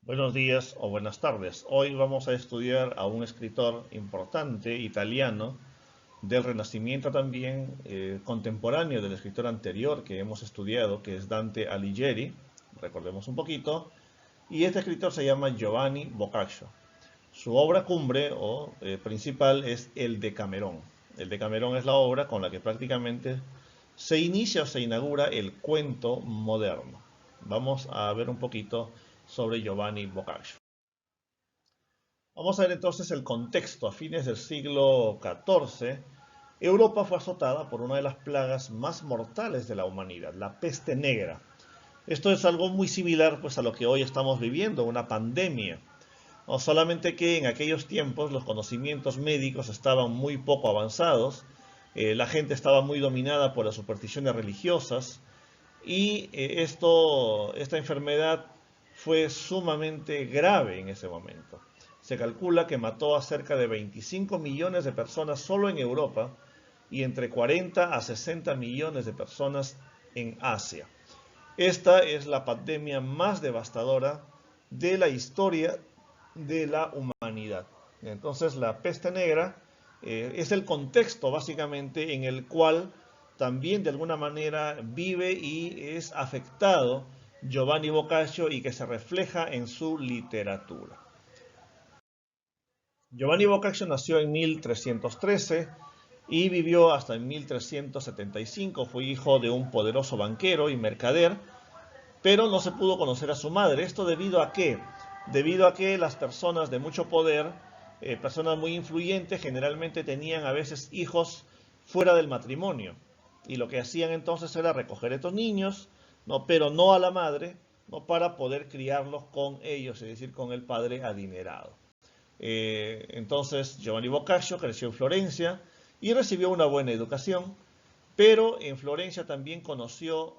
Buenos días o buenas tardes. Hoy vamos a estudiar a un escritor importante italiano del Renacimiento también, contemporáneo del escritor anterior que hemos estudiado, que es Dante Alighieri. Recordemos un poquito. Y este escritor se llama Giovanni Boccaccio. Su obra cumbre o principal es el Decamerón. El Decamerón es la obra con la que prácticamente se inicia o se inaugura el cuento moderno. Vamos a ver un poquito sobre Giovanni Boccaccio. Vamos a ver entonces el contexto. A fines del siglo XIV, Europa fue azotada por una de las plagas más mortales de la humanidad, la peste negra. Esto es algo muy similar pues, a lo que hoy estamos viviendo, una pandemia. No solamente que en aquellos tiempos los conocimientos médicos estaban muy poco avanzados, la gente estaba muy dominada por las supersticiones religiosas y esta enfermedad fue sumamente grave en ese momento. Se calcula que mató a cerca de 25 millones de personas solo en Europa y entre 40 a 60 millones de personas en Asia. Esta es la pandemia más devastadora de la historia de la humanidad. Entonces la peste negra es el contexto básicamente en el cual también de alguna manera vive y es afectado Giovanni Boccaccio y que se refleja en su literatura. Giovanni Boccaccio nació en 1313 y vivió hasta en 1375. Fue hijo de un poderoso banquero y mercader, pero no se pudo conocer a su madre. ¿Esto debido a qué? Debido a que las personas de mucho poder, personas muy influyentes, generalmente tenían a veces hijos fuera del matrimonio. Y lo que hacían entonces era recoger a estos niños, ¿no? Pero no a la madre, ¿no? Para poder criarlos con ellos, es decir, con el padre adinerado. Entonces Giovanni Boccaccio creció en Florencia y recibió una buena educación, pero en Florencia también conoció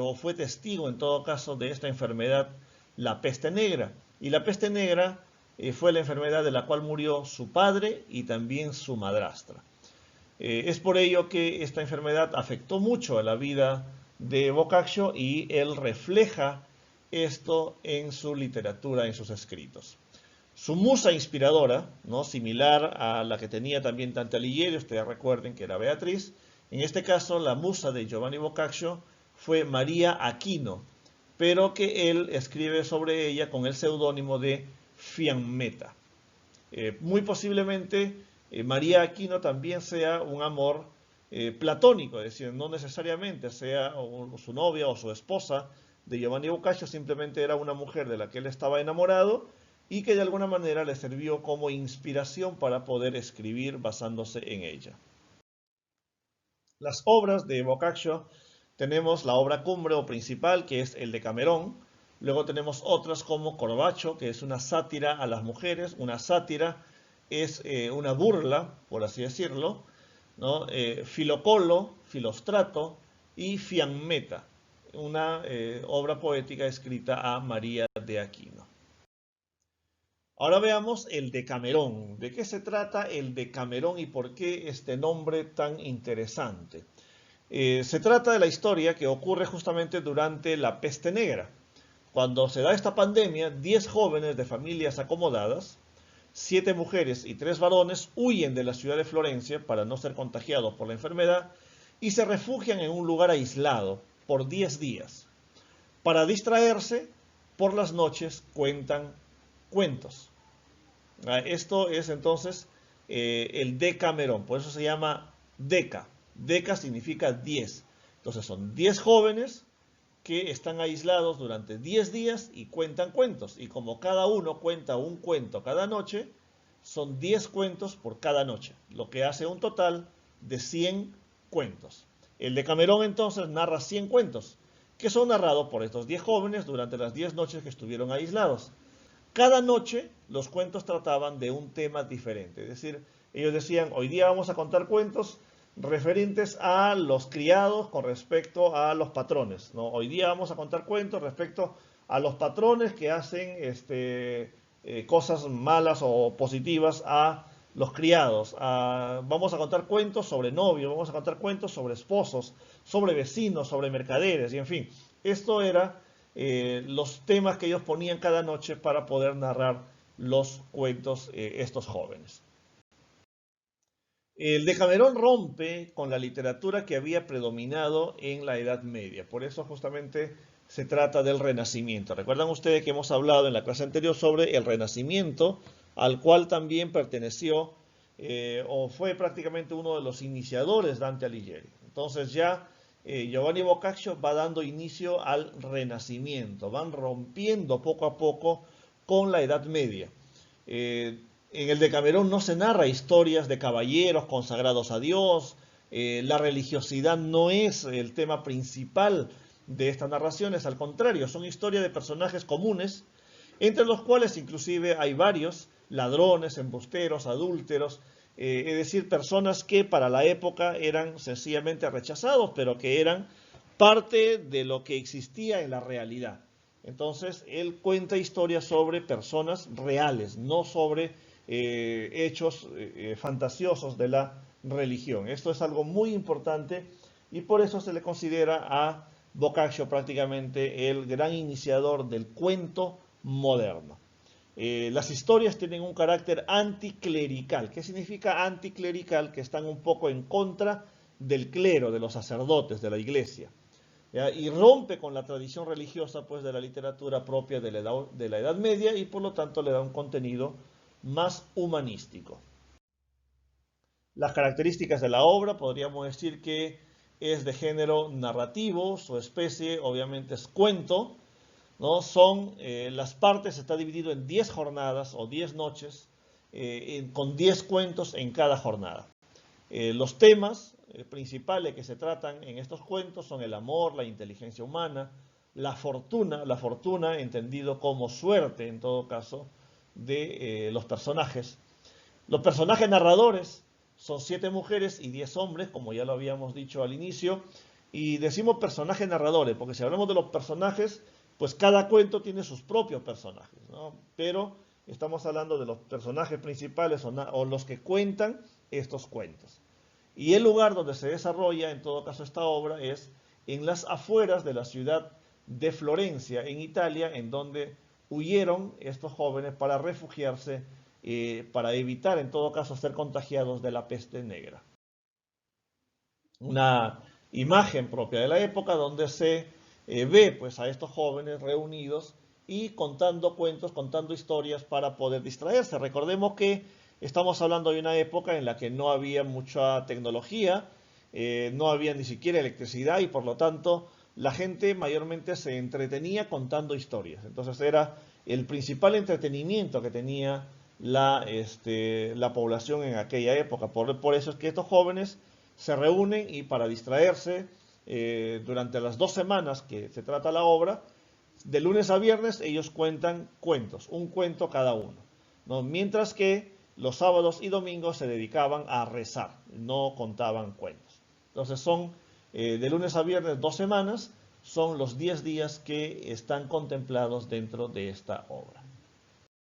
o fue testigo en todo caso de esta enfermedad, la peste negra. Y la peste negra fue la enfermedad de la cual murió su padre y también su madrastra. Es por ello que esta enfermedad afectó mucho a la vida de Boccaccio y él refleja esto en su literatura, en sus escritos. Su musa inspiradora, ¿no? Similar a la que tenía también Dante Alighieri, ustedes recuerden que era Beatriz, en este caso la musa de Giovanni Boccaccio fue María Aquino, pero que él escribe sobre ella con el seudónimo de Fiammetta. Muy posiblemente María Aquino también sea un amor platónico, es decir, no necesariamente sea su novia o su esposa de Giovanni Boccaccio, simplemente era una mujer de la que él estaba enamorado y que de alguna manera le sirvió como inspiración para poder escribir basándose en ella. Las obras de Boccaccio, tenemos la obra cumbre o principal, que es el Decamerón. Luego tenemos otras como Corbacho, que es una sátira a las mujeres. Una sátira es una burla, por así decirlo, ¿no? Filocolo, Filostrato y Fiammetta, una obra poética escrita a María de Aquino. Ahora veamos el Decamerón. ¿De qué se trata el Decamerón y por qué este nombre tan interesante? Se trata de la historia que ocurre justamente durante la peste negra. Cuando se da esta pandemia, 10 jóvenes de familias acomodadas, 7 mujeres y 3 varones, huyen de la ciudad de Florencia para no ser contagiados por la enfermedad y se refugian en un lugar aislado por 10 días. Para distraerse, por las noches cuentan cuentos. Esto es entonces el Decamerón, por eso se llama Deca. Deca significa 10. Entonces son 10 jóvenes que están aislados durante 10 días y cuentan cuentos. Y como cada uno cuenta un cuento cada noche, son 10 cuentos por cada noche, lo que hace un total de 100 cuentos. El Decamerón entonces narra 100 cuentos, que son narrados por estos 10 jóvenes durante las 10 noches que estuvieron aislados. Cada noche los cuentos trataban de un tema diferente, es decir, ellos decían, hoy día vamos a contar cuentos referentes a los criados con respecto a los patrones, ¿no? Hoy día vamos a contar cuentos respecto a los patrones que hacen cosas malas o positivas a los criados. Vamos a contar cuentos sobre novios, vamos a contar cuentos sobre esposos, sobre vecinos, sobre mercaderes, y en fin. Esto era los temas que ellos ponían cada noche para poder narrar los cuentos estos jóvenes. El Decamerón rompe con la literatura que había predominado en la Edad Media. Por eso justamente se trata del Renacimiento. Recuerdan ustedes que hemos hablado en la clase anterior sobre el Renacimiento, al cual también perteneció o fue prácticamente uno de los iniciadores Dante Alighieri. Entonces ya Giovanni Boccaccio va dando inicio al Renacimiento, van rompiendo poco a poco con la Edad Media. En el Decamerón no se narra historias de caballeros consagrados a Dios, la religiosidad no es el tema principal de estas narraciones, al contrario, son historias de personajes comunes, entre los cuales inclusive hay varios ladrones, embusteros, adúlteros, es decir, personas que para la época eran sencillamente rechazados, pero que eran parte de lo que existía en la realidad. Entonces, él cuenta historias sobre personas reales, no sobre hechos fantasiosos de la religión. Esto es algo muy importante y por eso se le considera a Boccaccio prácticamente el gran iniciador del cuento moderno. Las historias tienen un carácter anticlerical. ¿Qué significa anticlerical? Que están un poco en contra del clero, de los sacerdotes, de la iglesia. ¿Ya? Y rompe con la tradición religiosa pues, de la literatura propia de la Edad Media y por lo tanto le da un contenido más humanístico. Las características de la obra podríamos decir que es de género narrativo, su especie obviamente es cuento, ¿no? Las partes está dividido en 10 jornadas o 10 noches con 10 cuentos en cada jornada. Los temas principales que se tratan en estos cuentos son el amor, la inteligencia humana, la fortuna entendido como suerte en todo caso de los personajes. Los personajes narradores son 7 mujeres y 10 hombres, como ya lo habíamos dicho al inicio, y decimos personajes narradores, porque si hablamos de los personajes, pues cada cuento tiene sus propios personajes, ¿no? Pero estamos hablando de los personajes principales o los que cuentan estos cuentos. Y el lugar donde se desarrolla, en todo caso, esta obra es en las afueras de la ciudad de Florencia, en Italia, en donde huyeron estos jóvenes para refugiarse, para evitar, en todo caso, ser contagiados de la peste negra. Una imagen propia de la época donde se ve pues, a estos jóvenes reunidos y contando cuentos, contando historias para poder distraerse. Recordemos que estamos hablando de una época en la que no había mucha tecnología, no había ni siquiera electricidad y por lo tanto la gente mayormente se entretenía contando historias. Entonces era el principal entretenimiento que tenía la población en aquella época. Por eso es que estos jóvenes se reúnen y para distraerse durante las 2 semanas que se trata la obra, de lunes a viernes ellos cuentan cuentos, un cuento cada uno, ¿no? Mientras que los sábados y domingos se dedicaban a rezar, no contaban cuentos. Entonces son de lunes a viernes 2 semanas, son los 10 días que están contemplados dentro de esta obra.